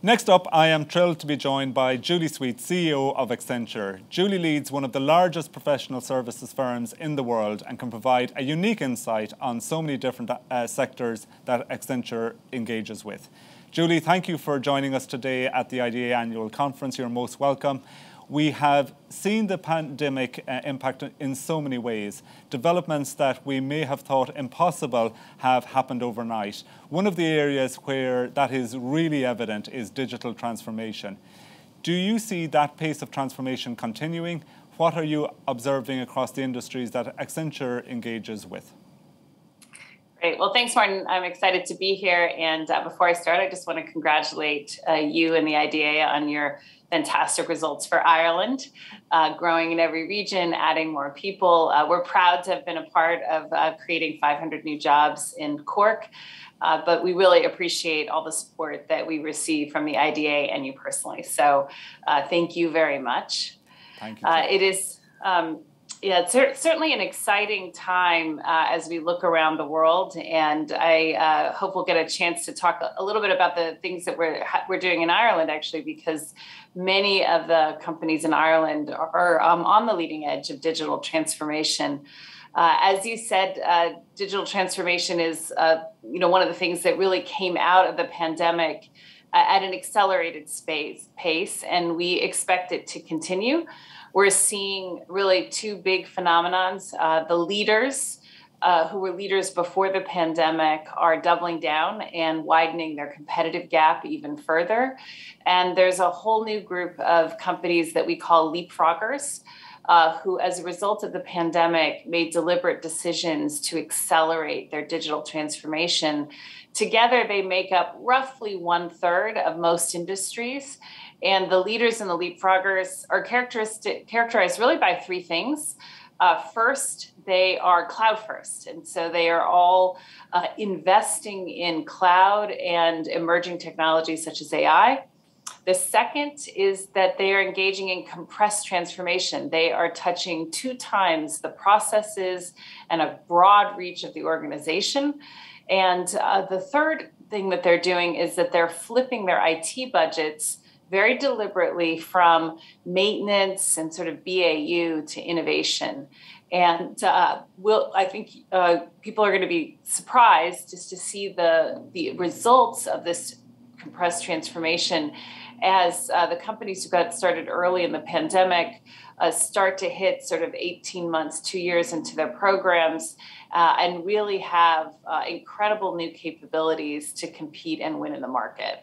Next up, I am thrilled to be joined by Julie Sweet, CEO of Accenture. Julie leads one of the largest professional services firms in the world and can provide a unique insight on so many different sectors that Accenture engages with. Julie, thank you for joining us today at the IDA Annual Conference. You're most welcome. We have seen the pandemic impact in so many ways. Developments that we may have thought impossible have happened overnight. One of the areas where that is really evident is digital transformation. Do you see that pace of transformation continuing? What are you observing across the industries that Accenture engages with? Great. Well, thanks, Martin. I'm excited to be here. And before I start, I just want to congratulate you and the IDA on your fantastic results for Ireland, growing in every region, adding more people. We're proud to have been a part of creating 500 new jobs in Cork, but we really appreciate all the support that we receive from the IDA and you personally. So thank you very much. Thank you. It is it's certainly an exciting time as we look around the world, and I hope we'll get a chance to talk a little bit about the things that we're doing in Ireland, actually, because many of the companies in Ireland are on the leading edge of digital transformation. As you said, digital transformation is one of the things that really came out of the pandemic at an accelerated pace, and we expect it to continue. We're seeing really two big phenomenons. The leaders who were leaders before the pandemic are doubling down and widening their competitive gap even further. And there's a whole new group of companies that we call leapfroggers, who, as a result of the pandemic, made deliberate decisions to accelerate their digital transformation. Together, they make up roughly 1/3 of most industries. And the leaders and the leapfroggers are characterized really by three things. First, they are cloud first. And so they are all investing in cloud and emerging technologies such as AI. The second is that they are engaging in compressed transformation. They are touching 2 times the processes and a broad reach of the organization. And the third thing that they're doing is that they're flipping their IT budgets very deliberately from maintenance and sort of BAU to innovation. And I think people are going to be surprised just to see the results of this compressed transformation as the companies who got started early in the pandemic start to hit sort of 18 months, 2 years into their programs and really have incredible new capabilities to compete and win in the market.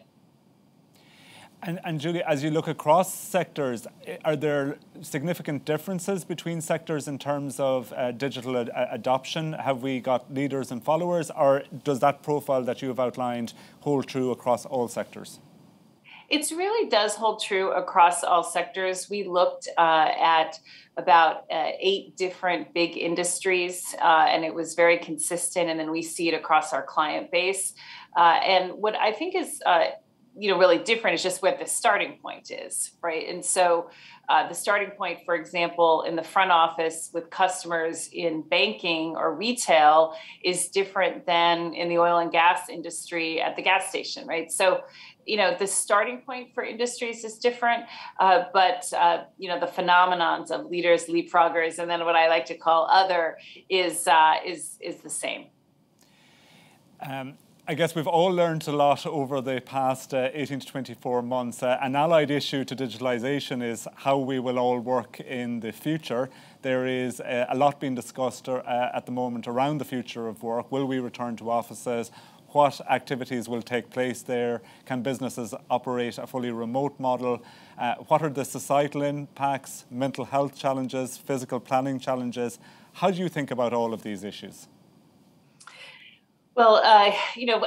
And Julie, as you look across sectors, are there significant differences between sectors in terms of digital adoption? Have we got leaders and followers, or does that profile that you have outlined hold true across all sectors? It really does hold true across all sectors. We looked at about 8 different big industries, and it was very consistent, and then we see it across our client base. And what I think is really different is just what the starting point is, right? And so the starting point, for example, in the front office with customers in banking or retail is different than in the oil and gas industry at the gas station, right? So, the starting point for industries is different, but the phenomenons of leaders, leapfroggers, and then what I like to call other is the same. I guess we've all learned a lot over the past 18 to 24 months. An allied issue to digitalisation is how we will all work in the future. There is a lot being discussed at the moment around the future of work. Will we return to offices? What activities will take place there? Can businesses operate a fully remote model? What are the societal impacts, mental health challenges, physical planning challenges? How do you think about all of these issues? Well,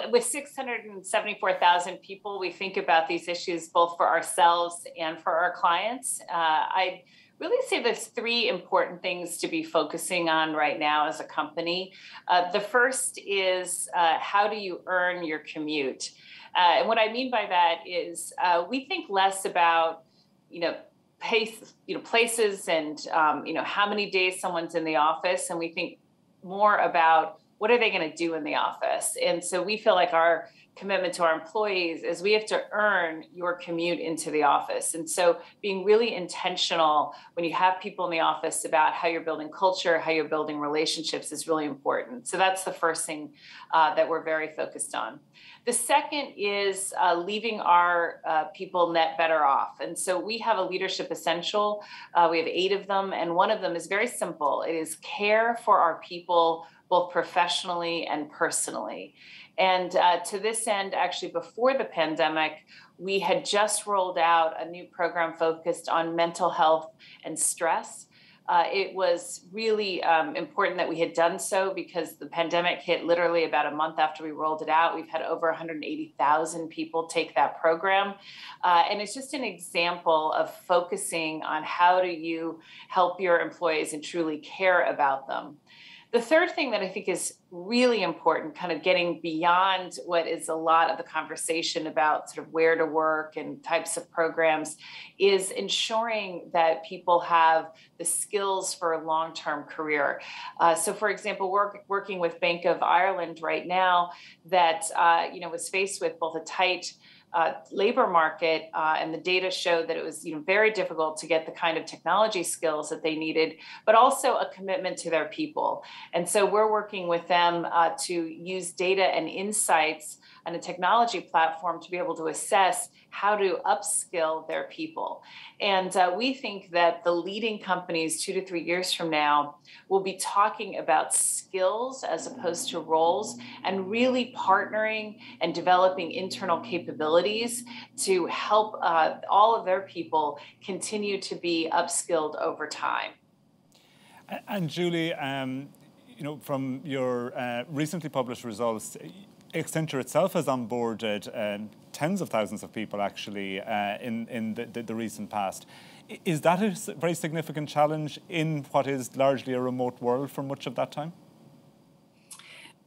with 674,000 people, we think about these issues both for ourselves and for our clients. I really say there's 3 important things to be focusing on right now as a company. The first is how do you earn your commute? And what I mean by that is we think less about, places and, how many days someone's in the office, and we think more about what are they going to do in the office. And so we feel like our commitment to our employees is we have to earn your commute into the office. And so being really intentional when you have people in the office about how you're building culture, how you're building relationships is really important. So that's the first thing that we're very focused on. The second is leaving our people net better off. And so we have a leadership essential. We have 8 of them. And one of them is very simple. It is care for our people, both professionally and personally. And to this end, actually, before the pandemic, we had just rolled out a new program focused on mental health and stress. It was really important that we had done so because the pandemic hit literally about a month after we rolled it out. We've had over 180,000 people take that program. And it's just an example of focusing on how do you help your employees and truly care about them. The third thing that I think is really important, kind of getting beyond what is a lot of the conversation about sort of where to work and types of programs, is ensuring that people have the skills for a long-term career. So, for example, we're working with Bank of Ireland right now that was faced with both a tight labor market, and the data showed that it was very difficult to get the kind of technology skills that they needed, but also a commitment to their people. And so we're working with them to use data and insights and a technology platform to be able to assess how to upskill their people. And we think that the leading companies 2 to 3 years from now will be talking about skills as opposed to roles, and really partnering and developing internal capabilities to help all of their people continue to be upskilled over time. And Julie, from your recently published results, Accenture itself has onboarded tens of thousands of people actually in the recent past. Is that a very significant challenge in what is largely a remote world for much of that time?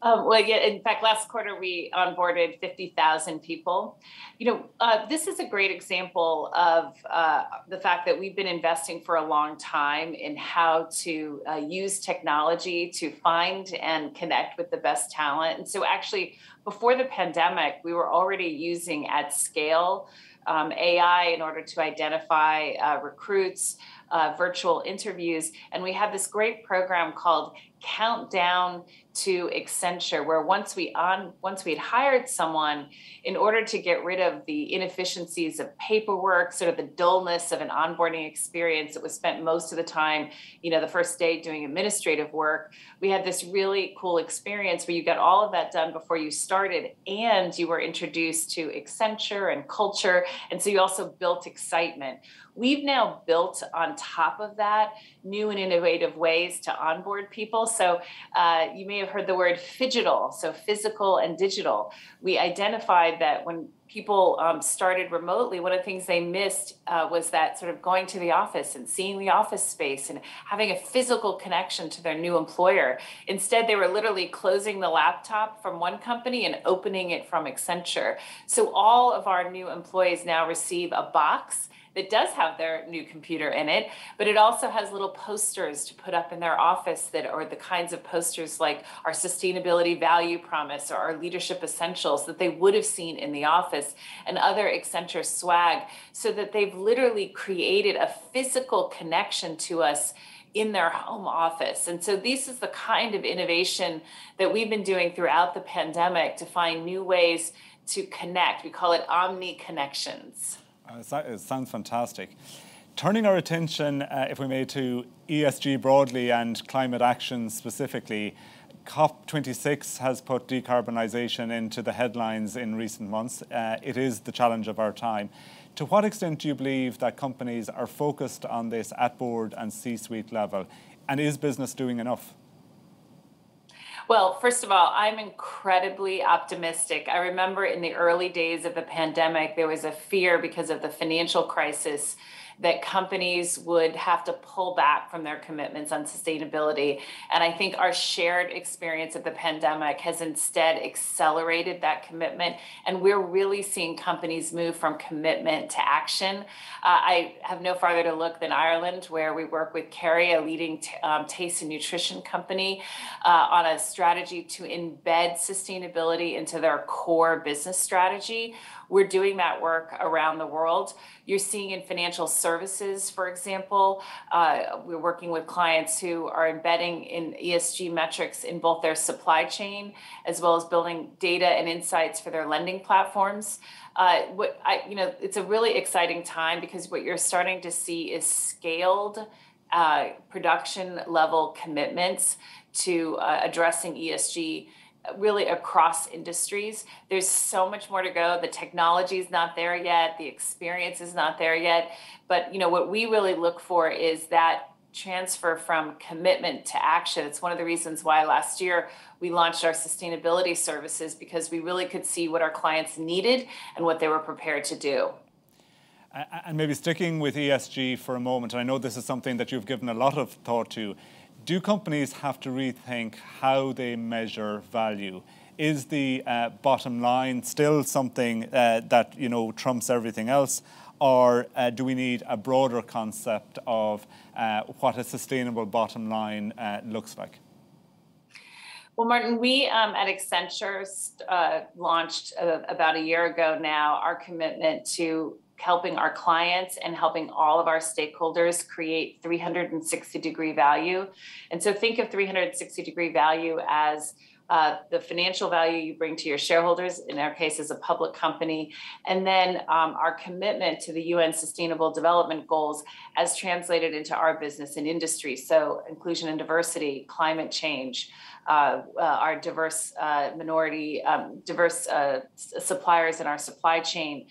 Well, yeah, in fact, last quarter we onboarded 50,000 people. This is a great example of the fact that we've been investing for a long time in how to use technology to find and connect with the best talent. And so actually, before the pandemic, we were already using at scale AI in order to identify recruits, virtual interviews. And we have this great program called Countdown to Accenture, where once we had hired someone, in order to get rid of the inefficiencies of paperwork, sort of the dullness of an onboarding experience that was spent most of the time, the first day doing administrative work, we had this really cool experience where you got all of that done before you started, and you were introduced to Accenture and culture, and so you also built excitement. We've now built on top of that new and innovative ways to onboard people. So you may have heard the word phygital, so physical and digital. We identified that when people started remotely, one of the things they missed was that sort of going to the office and seeing the office space and having a physical connection to their new employer. Instead, they were literally closing the laptop from one company and opening it from Accenture. So all of our new employees now receive a box that does have their new computer in it, but it also has little posters to put up in their office that are the kinds of posters like our sustainability value promise or our leadership essentials that they would have seen in the office, and other Accenture swag, so that they've literally created a physical connection to us in their home office. And so this is the kind of innovation that we've been doing throughout the pandemic to find new ways to connect. We call it omni connections. It sounds fantastic. Turning our attention, if we may, to ESG broadly and climate action specifically, COP26 has put decarbonisation into the headlines in recent months. It is the challenge of our time. To what extent do you believe that companies are focused on this at board and C-suite level? And is business doing enough? Well, first of all, I'm incredibly optimistic. I remember in the early days of the pandemic, there was a fear because of the financial crisis that companies would have to pull back from their commitments on sustainability. And I think our shared experience of the pandemic has instead accelerated that commitment. And we're really seeing companies move from commitment to action. I have no farther to look than Ireland, where we work with Kerry, a leading taste and nutrition company, on a strategy to embed sustainability into their core business strategy. We're doing that work around the world. You're seeing in financial services, for example, we're working with clients who are embedding in ESG metrics in both their supply chain, as well as building data and insights for their lending platforms. It's a really exciting time, because what you're starting to see is scaled production level commitments to addressing ESG really across industries. There's so much more to go. The technology is not there yet. The experience is not there yet. But what we really look for is that transfer from commitment to action. It's one of the reasons why last year we launched our sustainability services, because we really could see what our clients needed and what they were prepared to do. And maybe sticking with ESG for a moment, and I know this is something that you've given a lot of thought to, do companies have to rethink how they measure value? Is the bottom line still something that trumps everything else, or do we need a broader concept of what a sustainable bottom line looks like? Well, Martin, we at Accenture launched about a year ago now our commitment to helping our clients and helping all of our stakeholders create 360-degree value. And so think of 360-degree value as the financial value you bring to your shareholders, in our case as a public company, and then our commitment to the UN Sustainable Development Goals as translated into our business and industry. So inclusion and diversity, climate change, our diverse suppliers in our supply chain,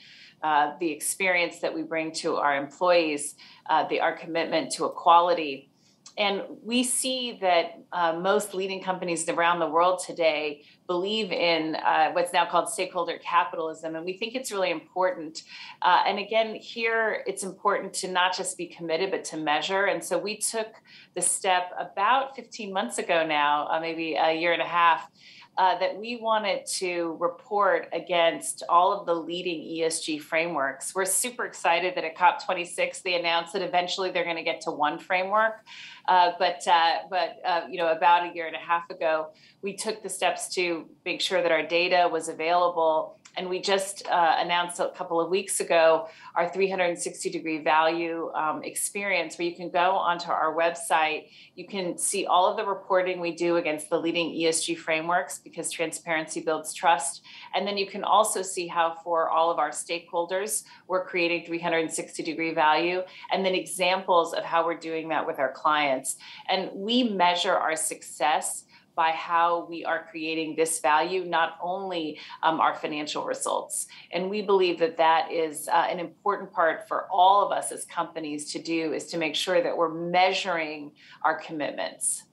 the experience that we bring to our employees, our commitment to equality. And we see that most leading companies around the world today believe in what's now called stakeholder capitalism. And we think it's really important. And again, here, it's important to not just be committed, but to measure. And so we took the step about 15 months ago now, maybe a year and a half, that we wanted to report against all of the leading ESG frameworks. We're super excited that at COP26, they announced that eventually they're going to get to one framework. But about a year and a half ago, we took the steps to make sure that our data was available. And we just announced a couple of weeks ago our 360-degree value experience, where you can go onto our website. You can see all of the reporting we do against the leading ESG frameworks, because transparency builds trust. And then you can also see how for all of our stakeholders, we're creating 360-degree value, and then examples of how we're doing that with our clients. And we measure our success by how we are creating this value, not only our financial results. And we believe that that is an important part for all of us as companies to do, is to make sure that we're measuring our commitments.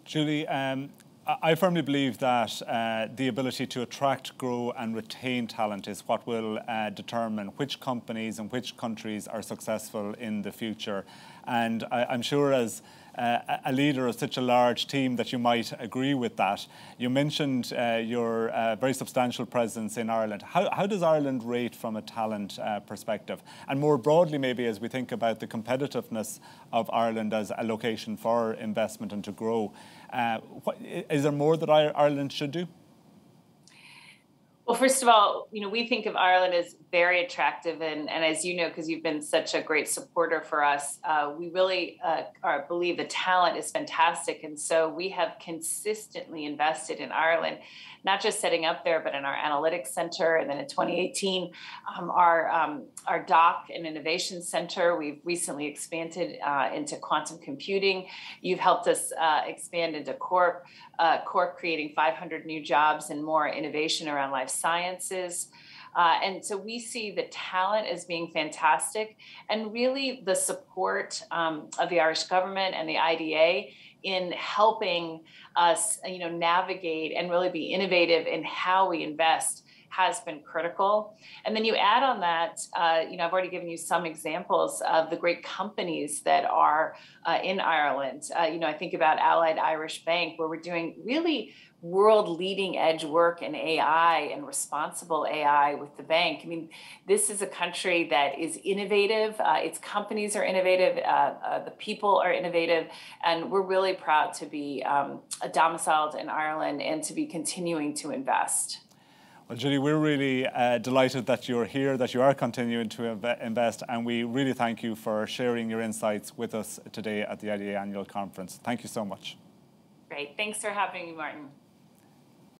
Julie, I firmly believe that the ability to attract, grow and retain talent is what will determine which companies and which countries are successful in the future. And I'm sure as a leader of such a large team that you might agree with that. You mentioned your very substantial presence in Ireland. How does Ireland rate from a talent perspective? And more broadly, maybe as we think about the competitiveness of Ireland as a location for investment and to grow, is there more that Ireland should do? Well, first of all, we think of Ireland as very attractive. And as you know, because you've been such a great supporter for us, we really believe the talent is fantastic. And so we have consistently invested in Ireland, not just setting up there, but in our analytics center. And then in 2018, our doc and innovation center, we've recently expanded into quantum computing. You've helped us expand into Cork, creating 500 new jobs and more innovation around life sciences. And so we see the talent as being fantastic, and really the support of the Irish government and the IDA in helping us, navigate and really be innovative in how we invest has been critical. And then you add on that, I've already given you some examples of the great companies that are in Ireland. I think about Allied Irish Bank, where we're doing really world leading edge work in AI and responsible AI with the bank. I mean, this is a country that is innovative. Its companies are innovative. The people are innovative. And we're really proud to be domiciled in Ireland and to be continuing to invest. Well, Julie, we're really delighted that you're here, that you are continuing to invest, and we really thank you for sharing your insights with us today at the IDA Annual Conference. Thank you so much. Great. Thanks for having me, Martin.